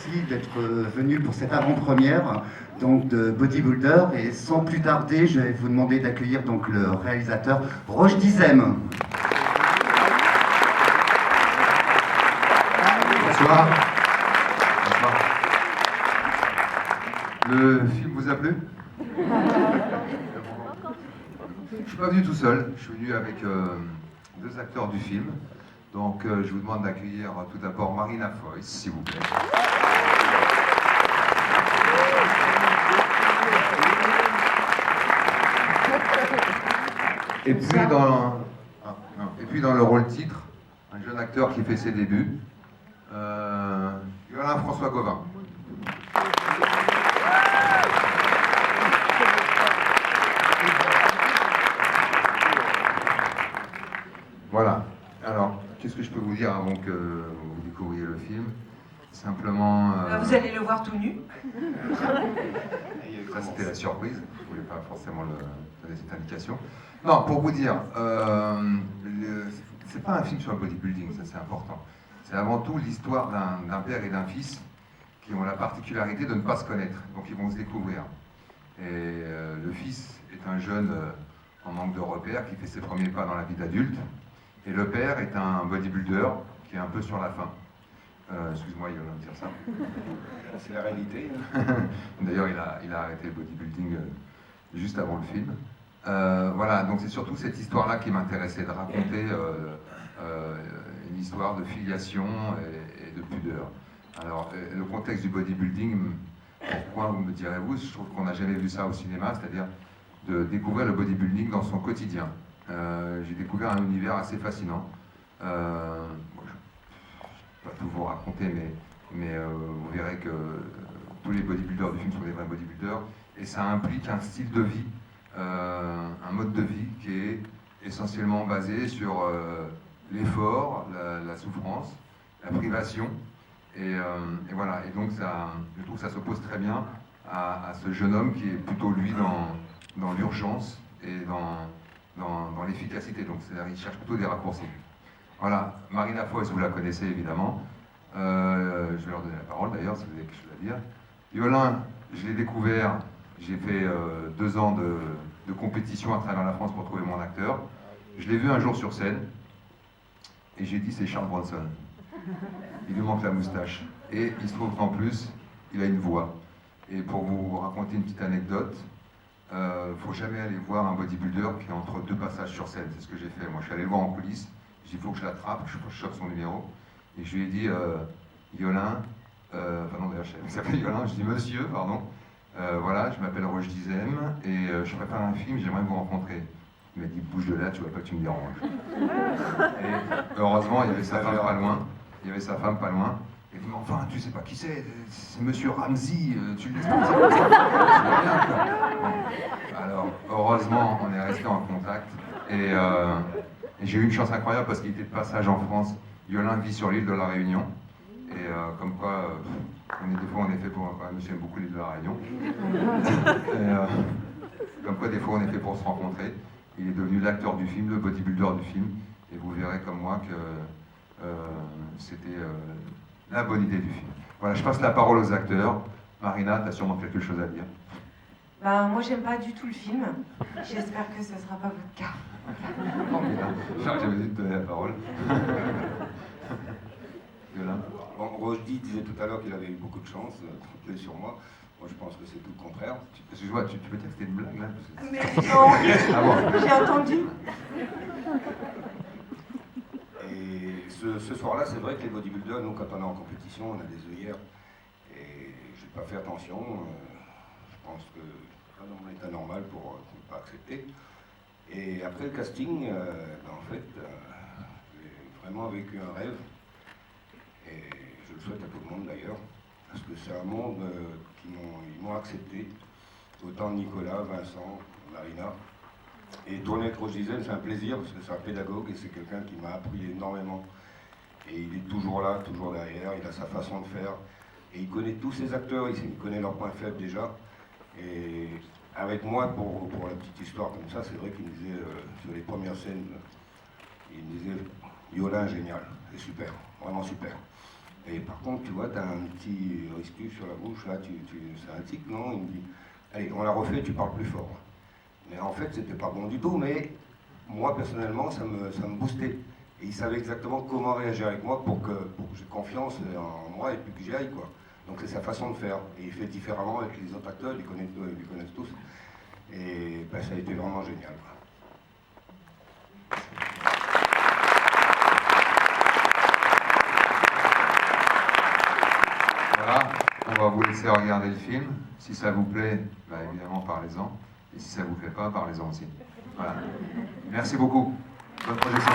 merci d'être venu pour cette avant-première donc de Bodybuilder. Et sans plus tarder, je vais vous demander d'accueillir donc le réalisateur Roche Dizem. Bonsoir. Bonsoir. Le film vous a plu? Je ne suis pas venu tout seul, je suis venu avec deux acteurs du film. Donc je vous demande d'accueillir tout d'abord Marina Foïs, s'il vous plaît. Et puis dans le rôle titre, un jeune acteur qui fait ses débuts, Yolande François Gauvin. Voilà. Alors, qu'est-ce que je peux vous dire avant que vous découvriez le film? Simplement... Vous allez le voir tout nu. Ça, c'était la surprise. Je ne voulais pas forcément donner cette indication. Non, pour vous dire, c'est pas un film sur le bodybuilding, ça c'est important. C'est avant tout l'histoire d'un père et d'un fils qui ont la particularité de ne pas se connaître. Donc ils vont se découvrir. Et le fils est un jeune en manque de repères qui fait ses premiers pas dans la vie d'adulte. Et le père est un bodybuilder qui est un peu sur la fin. Excuse-moi, il va me dire ça. C'est la réalité. D'ailleurs, il a arrêté le bodybuilding juste avant le film. Voilà, donc c'est surtout cette histoire-là qui m'intéressait, de raconter une histoire de filiation et de pudeur. Alors, le contexte du bodybuilding, pourquoi me direz-vous? Je trouve qu'on n'a jamais vu ça au cinéma, c'est-à-dire de découvrir le bodybuilding dans son quotidien. J'ai découvert un univers assez fascinant. Je ne vais pas tout vous raconter, mais vous verrez que tous les bodybuilders du film sont des vrais bodybuilders, et ça implique un style de vie, un mode de vie qui est essentiellement basé sur l'effort, la souffrance, la privation, et voilà. Et donc je trouve que ça s'oppose très bien à ce jeune homme qui est plutôt lui dans l'urgence et dans l'efficacité, donc c'est-à-dire il cherche plutôt des raccourcis. Voilà, Marina Foïs, vous la connaissez évidemment. Je vais leur donner la parole d'ailleurs, si vous avez quelque chose à dire. Yolande, je l'ai découvert, j'ai fait 2 ans de compétition à travers la France pour trouver mon acteur. Je l'ai vu un jour sur scène, et j'ai dit c'est Charles Bronson. Il lui manque la moustache. Et il se trouve qu'en plus, il a une voix. Et pour vous raconter une petite anecdote, faut jamais aller voir un bodybuilder qui est entre 2 passages sur scène. C'est ce que j'ai fait. Moi, je suis allé le voir en coulisses. J'ai dit, il faut que je l'attrape, je chope son numéro. Et je lui ai dit, Yolande, enfin non, d'ailleurs, il s'appelle Yolande. Je dis, monsieur, pardon, voilà, je m'appelle Roche Dizem et je prépare un film, j'aimerais vous rencontrer. Il m'a dit, bouge de là, tu vois pas que tu me déranges. Et heureusement, il y avait sa femme pas loin. Il y avait sa femme pas loin. Il dit, mais enfin, tu sais pas qui c'est monsieur Ramsey, tu le laisses partir comme ça. Alors, heureusement, on est resté en contact. Et j'ai eu une chance incroyable parce qu'il était de passage en France. Yolande vit sur l'île de la Réunion. Et comme quoi, des fois on est fait pour... monsieur aime beaucoup l'île de la Réunion. Comme quoi, des fois on est fait pour se rencontrer. Il est devenu l'acteur du film, le bodybuilder du film. Et vous verrez comme moi que c'était la bonne idée du film. Voilà, je passe la parole aux acteurs. Marina, tu as sûrement quelque chose à dire. Ben, moi, j'aime pas du tout le film. J'espère que ce sera pas votre cas. J'avais dû te donner la parole. Yolande. Bon, Rochdy disait tout à l'heure qu'il avait eu beaucoup de chance de tromper sur moi. Moi, je pense que c'est tout le contraire. Excuse-moi, tu peux dire que c'était une blague là? Mais non, Ah bon. j'ai entendu. Et ce soir-là, c'est vrai que les bodybuilders, nous, quand on est en compétition, on a des œillères. Et je n'ai pas fait attention. Je pense que c'est pas dans mon état normal pour ne pas accepter. Et après le casting, en fait, j'ai vraiment vécu un rêve. Et je le souhaite à tout le monde d'ailleurs. Parce que c'est un monde qu'ils m'ont accepté. Autant Nicolas, Vincent, Marina. Et tourner avec Roche Dizem, c'est un plaisir parce que c'est un pédagogue et c'est quelqu'un qui m'a appris énormément. Et il est toujours là, toujours derrière, il a sa façon de faire. Et il connaît tous ses acteurs, il connaît leurs points faibles déjà. Et avec moi, pour la petite histoire comme ça, c'est vrai qu'il me disait, sur les premières scènes, il me disait, Yolande, génial, c'est super, vraiment super. Et par contre, tu vois, tu as un petit risque sur la bouche, là, c'est un tic, non? Il me dit, allez, on la refait, tu parles plus fort. Mais en fait, c'était pas bon du tout, mais moi, personnellement, ça me boostait. Et il savait exactement comment réagir avec moi pour que j'ai confiance en moi et puis que j'y aille, quoi. Donc c'est sa façon de faire. Et il fait différemment avec les autres acteurs, ils les connaissent tous. Et ben, ça a été vraiment génial, quoi. Voilà, on va vous laisser regarder le film. Si ça vous plaît, bah, évidemment, parlez-en. Et si ça vous plaît pas, parlez-en aussi. Voilà. Merci beaucoup. Bonne projection.